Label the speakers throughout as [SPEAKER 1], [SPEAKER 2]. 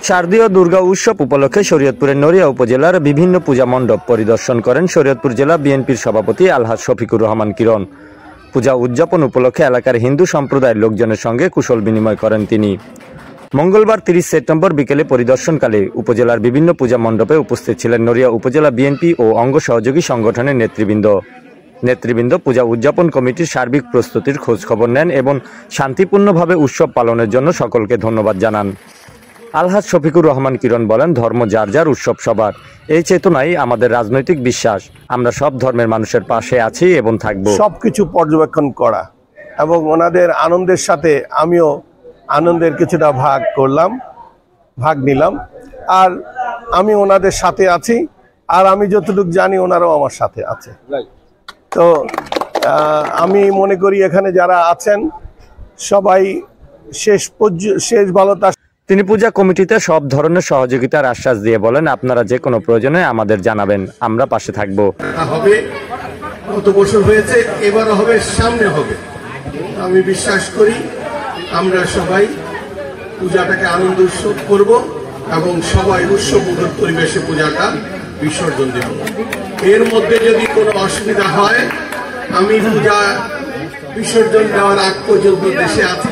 [SPEAKER 1] শারদীয় দুর্গা উৎসব উপলক্ষে শরীয়তপুরের নড়িয়া উপজেলার বিভিন্ন পূজা মণ্ডপ পরিদর্শন করেন শরীয়তপুর জেলা বিএনপির সভাপতি আলহাজ শফিকুর রহমান কিরণ। পূজা উদযাপন উপলক্ষে এলাকার হিন্দু সম্প্রদায়ের লোকজনের সঙ্গে কুশল বিনিময় করেন তিনি। মঙ্গলবার 30 সেপ্টেম্বর বিকেলে পরিদর্শনকালে উপজেলার বিভিন্ন পূজা মণ্ডপে উপস্থিত ছিলেন নড়িয়া উপজেলা বিএনপি ও অঙ্গ সহযোগী সংগঠনের নেতৃবৃন্দ পূজা উদযাপন কমিটির সার্বিক প্রস্তুতির খোঁজ খবর নেন এবং শান্তিপূর্ণভাবে উৎসব পালনের জন্য সকলকে ধন্যবাদ জানান। আলহাজ শফিকুর রহমান কিরণ বলেন, ধর্ম যার যার, উৎসব সবার। এই চেতনাই আমাদের রাজনৈতিক বিশ্বাস। আমরা সব ধর্মের মানুষের পাশে আছি এবং থাকব।
[SPEAKER 2] সবকিছু পর্যবেক্ষণ করা এবং ওনাদের আনন্দের সাথে আমিও আনন্দের কিছুটা ভাগ নিলাম। আর আমি ওনাদের সাথে আছি, আর আমি যতটুকু জানি ওনারাও আমার সাথে আছে। তো আমি মনে করি এখানে যারা আছেন সবাই শেষ ভালোতা।
[SPEAKER 1] তিনি পূজা কমিটিতে সব ধরনের সহযোগিতার আশ্বাস দিয়ে বলেন, আপনারা যে কোনো প্রয়োজনে আমাদের জানাবেন, আমরা পাশে থাকব।
[SPEAKER 2] হবে, কত বছর হয়েছে, এবারও হবে, সামনে হবে। আমি বিশ্বাস করি আমরা সবাই পূজাটাকে আনন্দ উৎসব করব এবং সবাই উৎসবমুখর পরিবেশে পূজাটা বিসর্জন দেব। এর মধ্যে যদি কোনো অসুবিধা হয়, আমি পূজা বিসর্জন দেওয়ার আগ পর্যন্ত দেশে আছি।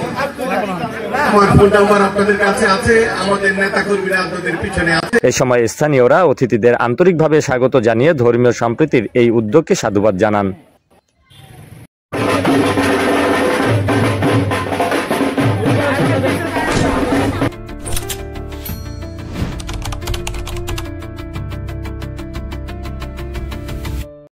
[SPEAKER 2] আমার ফোন নাম্বার আপনাদের কাছে আছে, আমাদের নেতাকর্মীরা আপনাদের পিছনে আছে।
[SPEAKER 1] এই সময় স্থানীয়রা অতিথিদের আন্তরিকভাবে স্বাগত জানিয়ে ধর্মীয় সম্প্রীতির এই উদ্যোগকে সাধুবাদ জানান।